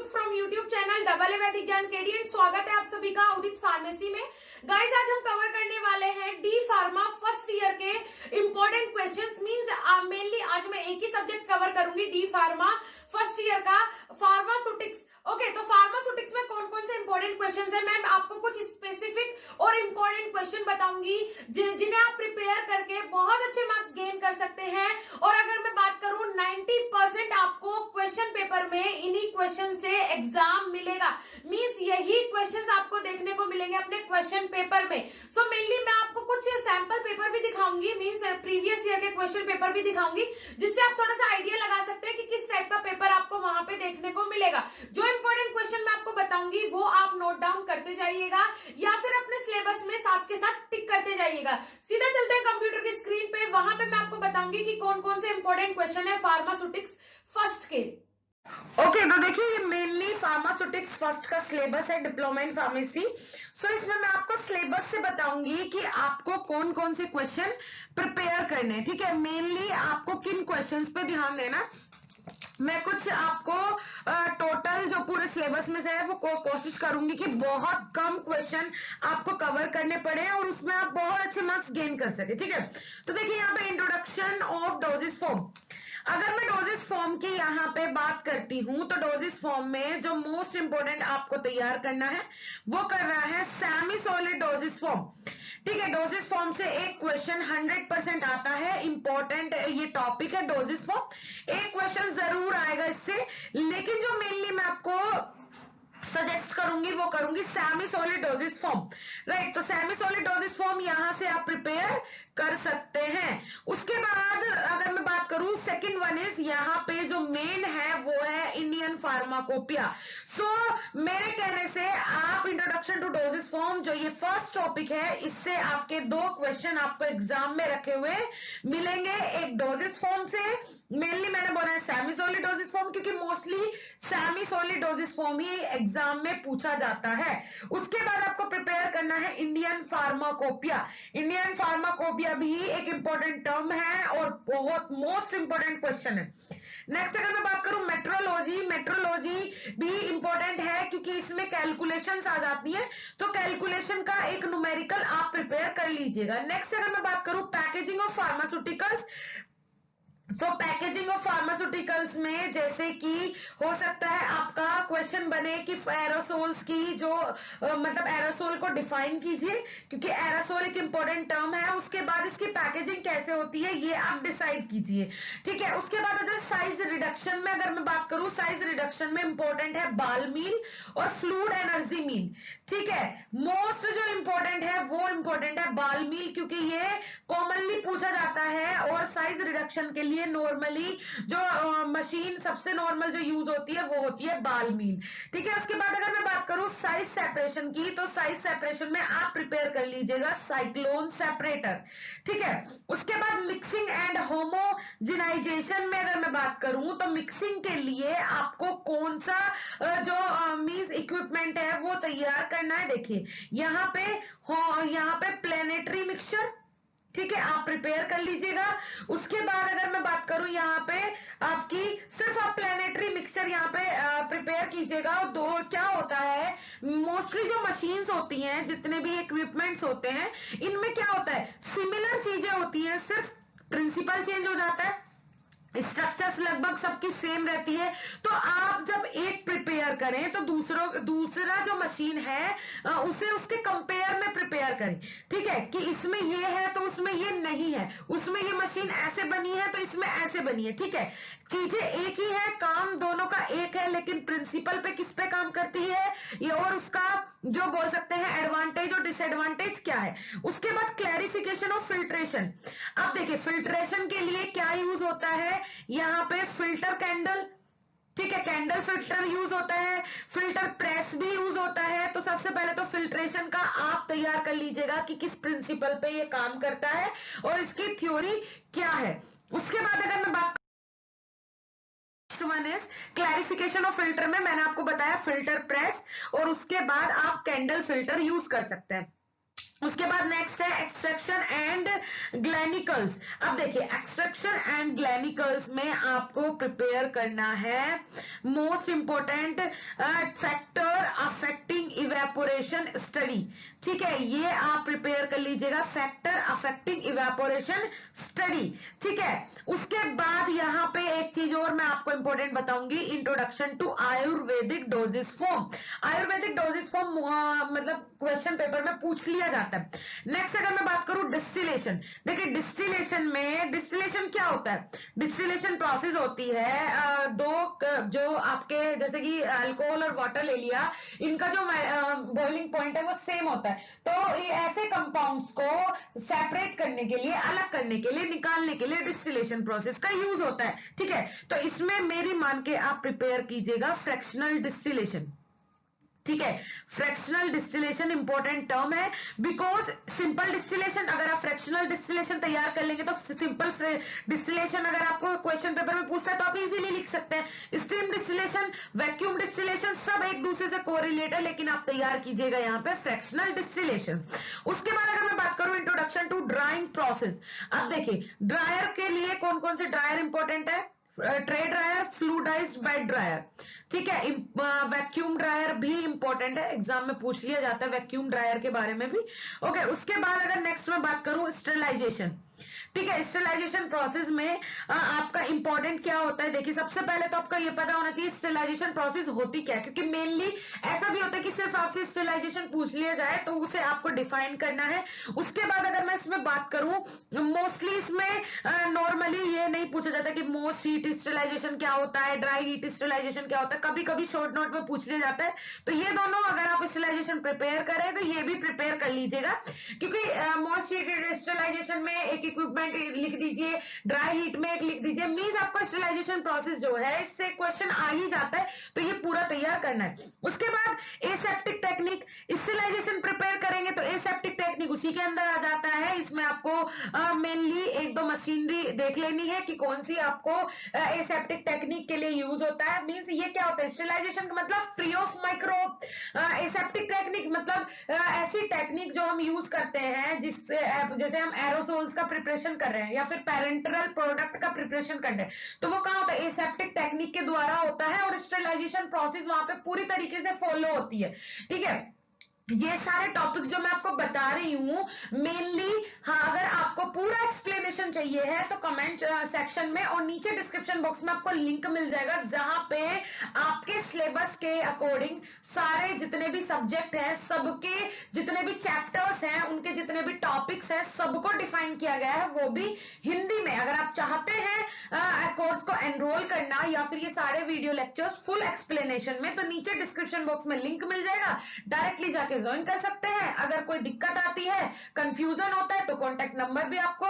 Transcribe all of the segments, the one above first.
From YouTube channel double A वैदिक ज्ञान KD and स्वागत है आप सभी का उदित फार्मेसी में। गाइस आज हम कवर करने वाले हैं डी फार्मा फर्स्ट ईयर के इंपॉर्टेंट क्वेश्चंस। मींस मेनली आज मैं एक ही सब्जेक्ट कवर करूंगी, डी फार्मा फर्स्ट ईयर का फार्मास्यूटिक्स। ओके, तो फार्मास्यूटिक्स में कौन कौन से इंपॉर्टेंट क्वेश्चंस हैं, मैं आपको कुछ स्पेसिफिक और इंपॉर्टेंट क्वेश्चन बताऊंगी जिन्हें आप प्रिपेयर करके बहुत अच्छे मार्क्स गेन कर सकते हैं। और अगर मैं बात करूं 90% आपको क्वेश्चन पेपर में इन्हीं क्वेश्चन से एग्जाम मिलेगा। मींस यही क्वेश्चंस आपको देखने को मिलेंगे अपने क्वेश्चन पेपर में। सो मेनली मैं आपको कुछ सैंपल पेपर भी दिखाऊंगी, मींस प्रीवियस ईयर के क्वेश्चन पेपर भी दिखाऊंगी, जिससे आप थोड़ा सा आइडिया लगा सकते हैं कि किस टाइप का पेपर आपको वहां पे देखने को मिलेगा। जो इंपॉर्टेंट क्वेश्चन मैं आपको बताऊंगी वो आप नोट डाउन करते जाइएगा या फिर अपने सिलेबस में साथ के साथ टिक करते जाइएगा। सीधा चलते हैं कंप्यूटर की स्क्रीन पे, वहां पे मैं आपको बताऊंगी कि कौन कौन से इंपॉर्टेंट क्वेश्चन है फार्मास्यूटिक्स फर्स्ट के। ओके, तो देखिए ये मेनली फार्मास्यूटिक्स फर्स्ट का सिलेबस है, डिप्लोमा इन फार्मेसी। सो इसमें मैं आपको सिलेबस से बताऊंगी कि आपको कौन कौन से क्वेश्चन प्रिपेयर करने हैं। ठीक है, मेनली आपको किन क्वेश्चंस पे ध्यान देना, मैं कुछ आपको टोटल जो पूरे सिलेबस में से है वो कोशिश करूंगी कि बहुत कम क्वेश्चन आपको कवर करने पड़े और उसमें आप बहुत अच्छे मार्क्स गेन कर सके। ठीक है, तो देखिए यहाँ पे इंट्रोडक्शन ऑफ डोजेज फॉर्म। अगर मैं डोजेज फॉर्म की यहाँ पे बात करती हूँ तो डोजेज फॉर्म में जो मोस्ट इंपोर्टेंट आपको तैयार करना है वो करना है सेमी सॉलिड डोजेज फॉर्म। ठीक है, डोजेज फॉर्म से एक क्वेश्चन 100% आता है, इंपॉर्टेंट ये टॉपिक है डोजेज फॉर्म। एक क्वेश्चन जरूर आएगा इससे, लेकिन जो मेनली मैं आपको सजेस्ट करूंगी वो करूंगी semi solid dosage form. Right, तो सेमी सॉलिड डोजेज फॉर्म यहां से आप प्रिपेयर कर सकते हैं। उसके बाद अगर मैं बात करूं सेकंड वन इज, यहाँ पे जो मेन है वो है इंडियन फार्माकोपिया। सो मेरे कहने से आप इंट्रोडक्शन टू डोजेज फॉर्म जो ये फर्स्ट टॉपिक है, इससे आपके दो क्वेश्चन आपको एग्जाम में रखे हुए मिलेंगे। एक डोजेज फॉर्म से, मेनली मैंने बोला है सेमी सॉलिड डोजेज फॉर्म, क्योंकि mostly semi solid dosage form ही एग्जाम में पूछा जाता है। उसके बाद आपको प्रिपेयर करना है इंडियन फार्माकोपिया। इंडियन फार्माकोपिया भी एक इंपॉर्टेंट टर्म है और बहुत मोस्ट इंपॉर्टेंट क्वेश्चन है। नेक्स्ट अगर मैं बात करूं मेट्रोलॉजी, मेट्रोलॉजी भी इंपॉर्टेंट है क्योंकि इसमें कैलकुलेशंस आ जाती हैं, तो कैलकुलेशन का एक न्यूमेरिकल आप प्रिपेयर कर लीजिएगा। नेक्स्ट अगर मैं बात करूं पैकेजिंग ऑफ फार्मास्यूटिकल्स, तो पैकेजिंग ऑफ फार्मास्यूटिकल्स में जैसे कि हो सकता है आपका क्वेश्चन बने कि एरोसोल्स की जो मतलब एरोसोल को डिफाइन कीजिए, क्योंकि एरोसोल एक इंपॉर्टेंट टर्म है। उसके बाद इसकी पैकेजिंग कैसे होती है ये आप डिसाइड कीजिए। ठीक है, उसके बाद अगर साइज रिडक्शन में अगर मैं बात करूं, साइज रिडक्शन में इंपॉर्टेंट है बाल मील और फ्लूइड एनर्जी मील। ठीक है, मोस्ट जो इंपॉर्टेंट है वो इंपॉर्टेंट है बाल मील, क्योंकि ये कॉमनली पूछा जाता है और साइज रिडक्शन के लिए नॉर्मली जो मशीन सबसे नॉर्मल जो यूज होती है वो होती है बाल मील। ठीक है, उसके बाद अगर मैं बात करूं साइज सेपरेशन की, तो साइज सेपरेशन में आप प्रिपेयर कर लीजिएगा साइक्लोन सेपरेटर। ठीक है, उसके बाद मिक्सिंग एंड होमोजेनाइजेशन में अगर मैं बात करूं तो मिक्सिंग के लिए आपको कौन सा जो मींस इक्विपमेंट है वो तैयार करना है। देखिए यहाँ पे प्लेनेटरी मिक्सचर, ठीक है, आप प्रिपेयर कर लीजिएगा। उसके बाद अगर मैं बात करूं यहाँ पे आपकी सिर्फ आप प्लेनेटरी मिक्सचर यहाँ पे प्रिपेयर कीजिएगा। और दो क्या होता है, मोस्टली जो मशीन्स होती हैं, जितने भी इक्विपमेंट्स होते हैं, इनमें क्या होता है, सिमिलर चीजें होती हैं, सिर्फ प्रिंसिपल चेंज हो जाता है, स्ट्रक्चर्स लगभग सबकी सेम रहती है। तो आप जब एक प्रिपेयर करें तो दूसरा जो मशीन है उसे उसके कंपेयर में प्रिपेयर करें। ठीक है, कि इसमें ये है तो उसमें ये नहीं है, उसमें ये मशीन ऐसे बनी है तो इसमें ऐसे बनी है। ठीक है, चीजें एक ही है, काम दोनों का एक है, लेकिन प्रिंसिपल पे किस पे काम करती है ये, और उसका जो बोल सकते हैं एडवांटेज और डिसएडवांटेज क्या है। उसके बाद क्लैरिफिकेशन ऑफ फिल्ट्रेशन। अब देखिए फिल्ट्रेशन के लिए क्या यूज होता है, यहाँ पे फिल्टर कैंडल, ठीक है, कैंडल फिल्टर यूज होता है, फिल्टर प्रेस भी यूज होता है। तो सबसे पहले तो फिल्ट्रेशन का आप तैयार कर लीजिएगा कि किस प्रिंसिपल पे ये काम करता है और इसकी थ्योरी क्या है। उसके बाद अगर मैं बात one is clarification of filter में मैंने आपको बताया फिल्टर प्रेस, और उसके बाद आप कैंडल फिल्टर यूज कर सकते हैं। उसके बाद नेक्स्ट है एक्सट्रैक्शन एंड ग्लैनिकल्स। अब देखिए एक्सट्रैक्शन एंड ग्लैनिकल्स में आपको प्रिपेयर करना है most important factor affecting evaporation study. ठीक है, ये आप प्रिपेयर कर लीजिएगा, फैक्टर अफेक्टिंग इवेपोरेशन स्टडी। ठीक है, उसके बाद यहाँ पे एक चीज और मैं आपको इंपॉर्टेंट बताऊंगी, introduction to ayurvedic doses form. Ayurvedic doses form मतलब क्वेश्चन पेपर में पूछ लिया जाता है। नेक्स्ट अगर मैं बात करूं डिस्टिलेशन, देखिए डिस्टिलेशन में, डिस्टिलेशन क्या होता है, डिस्टिलेशन प्रोसेस होती है जो आपके जैसे कि अल्कोहल और वाटर ले लिया, इनका जो बॉइलिंग पॉइंट है वो सेम होता है, तो ये ऐसे कंपाउंड्स को सेपरेट करने के लिए, अलग करने के लिए, निकालने के लिए डिस्टिलेशन प्रोसेस का यूज होता है। ठीक है, तो इसमें मेरी मान के आप प्रिपेयर कीजिएगा फ्रैक्शनल डिस्टिलेशन। ठीक है, फ्रैक्शनल डिस्टिलेशन इंपॉर्टेंट टर्म है, बिकॉज सिंपल डिस्टिलेशन अगर आप फ्रैक्शनल डिस्टिलेशन तैयार कर लेंगे तो सिंपल डिस्टिलेशन अगर आपको क्वेश्चन पेपर में पूछता है तो आप इजीली लिख सकते हैं। स्टीम डिस्टिलेशन, वैक्यूम डिस्टिलेशन सब एक दूसरे से कोरिलेट है, लेकिन आप तैयार कीजिएगा यहाँ पे फ्रैक्शनल डिस्टिलेशन। उसके बाद अगर मैं बात करूं इंट्रोडक्शन टू ड्राइंग प्रोसेस, अब देखिए ड्रायर के लिए कौन कौन से ड्रायर इंपॉर्टेंट है, tray dryer, fluidised bed dryer. ठीक है, वैक्यूम ड्रायर भी इंपॉर्टेंट है, एग्जाम में पूछ लिया जाता है वैक्यूम ड्रायर के बारे में भी। ओके, उसके बाद अगर नेक्स्ट में बात करूं स्टरलाइजेशन। ठीक है, स्टरलाइजेशन प्रोसेस में आपका इंपॉर्टेंट क्या होता है, देखिए सबसे पहले तो आपका ये पता होना चाहिए स्टरलाइजेशन प्रोसेस होती क्या है, क्योंकि मेनली ऐसा भी होता है कि सिर्फ आपसे स्टरलाइजेशन पूछ लिया जाए तो उसे आपको डिफाइन करना है। उसके बाद अगर मैं इसमें बात करूं, मोस्टली इसमें नॉर्मली ये नहीं पूछा जाता कि मोस्ट हीट स्टरलाइजेशन क्या होता है, ड्राई हीट स्टरलाइजेशन क्या होता है, कभी कभी शॉर्ट नोट में पूछ लिया जाता है। तो ये दोनों अगर आप स्टरलाइजेशन प्रिपेयर करें तो ये भी प्रिपेयर कर लीजिएगा, क्योंकि मोस्ट हीट स्टरलाइजेशन में एक इक्विपमेंट लिख दीजिए, ड्राई हीट में एक लिख दीजिए, मींस आपका स्टरलाइजेशन प्रोसेस जो है इससे क्वेश्चन आ ही जाता है, तो ये पूरा तैयार करना है। उसके बाद एसेप्टिक टेक्निक, स्टरलाइजेशन प्रिपेयर करेंगे तो एसेप्टिक टेक्निक उसी के अंदर आ जाता है। इसमें आपको मेनली एक दो मशीनरी देख लेनी है कि कौन सी आपको एसेप्टिक टेक्निक के लिए यूज होता है। मींस ये क्या होता है, स्टरलाइजेशन का मतलब free of microbe, aseptic technique मतलब ऐसी टेक्निक जो हम यूज करते हैं जिससे जैसे हम एरोसोल्स का प्रिपरेशन कर रहे हैं या फिर पेरेंटल प्रोडक्ट का प्रिपरेशन कर रहे हैं, तो वो कहाँ होता है, एसेप्टिक टेक्निक के द्वारा होता है, और स्टरलाइजेशन प्रोसेस वहां पे पूरी तरीके से फॉलो होती है। ठीक है, ये सारे टॉपिक्स जो मैं आपको बता रही हूं मेनली, हाँ अगर आपको पूरा एक्सप्लेनेशन चाहिए है तो कमेंट सेक्शन में और नीचे डिस्क्रिप्शन बॉक्स में आपको लिंक मिल जाएगा, जहां पे आपके सिलेबस के अकॉर्डिंग सारे जितने भी सब्जेक्ट हैं, सबके जितने भी चैप्टर्स हैं, उनके जितने भी टॉपिक्स हैं, सबको डिफाइन किया गया है, वो भी हिंदी में। अगर आप चाहते हैं कोर्स को एनरोल करना या फिर ये सारे वीडियो लेक्चर्स फुल एक्सप्लेनेशन में, तो नीचे डिस्क्रिप्शन बॉक्स में लिंक मिल जाएगा, डायरेक्टली जाके ज्वाइन कर सकते हैं। अगर कोई दिक्कत आती है, कंफ्यूजन होता है, तो कॉन्टेक्ट नंबर भी आपको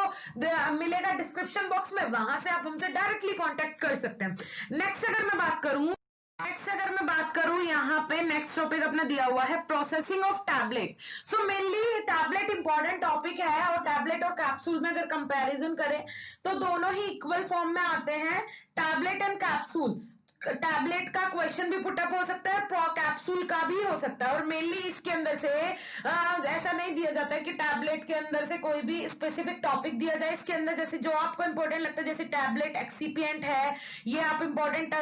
मिलेगा डिस्क्रिप्शन बॉक्स में, वहां से आप हमसे डायरेक्टली कॉन्टेक्ट कर सकते हैं। नेक्स्ट अगर मैं बात करूं यहाँ पे नेक्स्ट टॉपिक अपना दिया हुआ है processing of tablet. So mainly tablet important topic है, और टैबलेट और कैप्सूल में अगर कंपैरिजन करें तो दोनों ही इक्वल फॉर्म में आते हैं, टैबलेट एंड कैप्सूल। टैबलेट का क्वेश्चन भी पुटअप हो सकता है, कैप्सूल का भी हो सकता है, और मेनली इसके अंदर से ऐसा नहीं दिया जाता है कि टैबलेट के अंदर से कोई भी स्पेसिफिक टॉपिक दिया जाए। इसके अंदर जैसे जो आपको इंपॉर्टेंट लगता है, जैसे टैबलेट एक्सिपिएंट है, ये आप इंपॉर्टेंट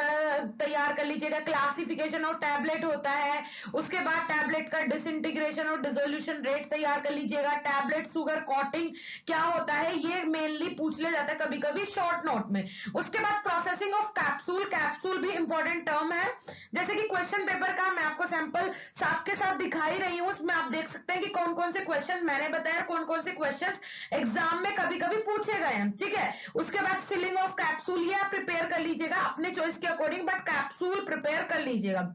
तैयार कर लीजिएगा, क्लासिफिकेशन ऑफ टैबलेट होता है, उसके बाद टैबलेट का डिसइंटीग्रेशन और डिसोल्यूशन रेट तैयार कर लीजिएगा, टैबलेट शुगर कोटिंग क्या होता है, ये मेनली पूछ लिया जाता है कभी कभी शॉर्ट नोट में। उसके बाद प्रोसेसिंग ऑफ कैप्सूल, कैप्सूल भी इंपॉर्टेंट टर्म है, जैसे कि क्वेश्चन पेपर का मैं आपको सैंपल साथ के साथ दिखाई रही हूं, उसमें आप देख सकते हैं कि कौन कौन से क्वेश्चन मैंने बताया, कौन कौन से क्वेश्चन एग्जाम में कभी कभी पूछे गए हैं। ठीक है, उसके बाद फिलिंग ऑफ कैप्सूल, ये आप प्रिपेयर कर लीजिएगा अपने चॉइस के अकॉर्डिंग, बट कैप्सूल प्रिपेयर कर लीजिएगा।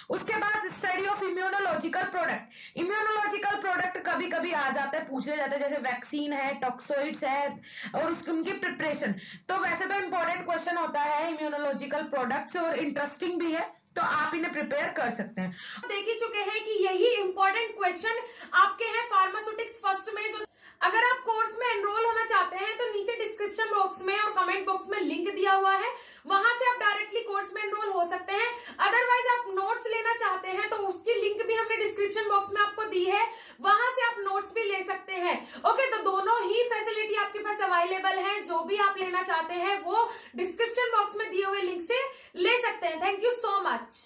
उसके बाद study of immunological product, immunological product कभी कभी आ जाता है, पूछ लिया जाता है, जैसे वैक्सीन है, टॉक्सोइड्स है, और उनकी प्रिपरेशन। तो वैसे तो इंपॉर्टेंट क्वेश्चन होता है इम्यूनोलॉजिकल प्रोडक्ट्स, और इंटरेस्टिंग भी है, तो आप इन्हें प्रिपेयर कर सकते हैं। देख ही चुके हैं कि यही इंपॉर्टेंट क्वेश्चन आपके हैं फार्मास्यूटिक्स फर्स्ट में। जो अगर आप कोर्स में एनरोल होना चाहते हैं तो नीचे डिस्क्रिप्शन बॉक्स में और कमेंट बॉक्स में लिंक दिया हुआ है, वहां से आप डायरेक्टली कोर्स में एनरोल हो सकते हैं। अदरवाइज आप नोट्स लेना चाहते हैं तो उसकी लिंक भी हमने मैंने डिस्क्रिप्शन बॉक्स में आपको दी है, वहां से आप नोट्स भी ले सकते हैं। ओके, तो दोनों ही फैसिलिटी आपके पास अवेलेबल है। जो भी आप लेना चाहते हैं वो डिस्क्रिप्शन बॉक्स में दिए हुए लिंक से ले सकते हैं। Thank you so much.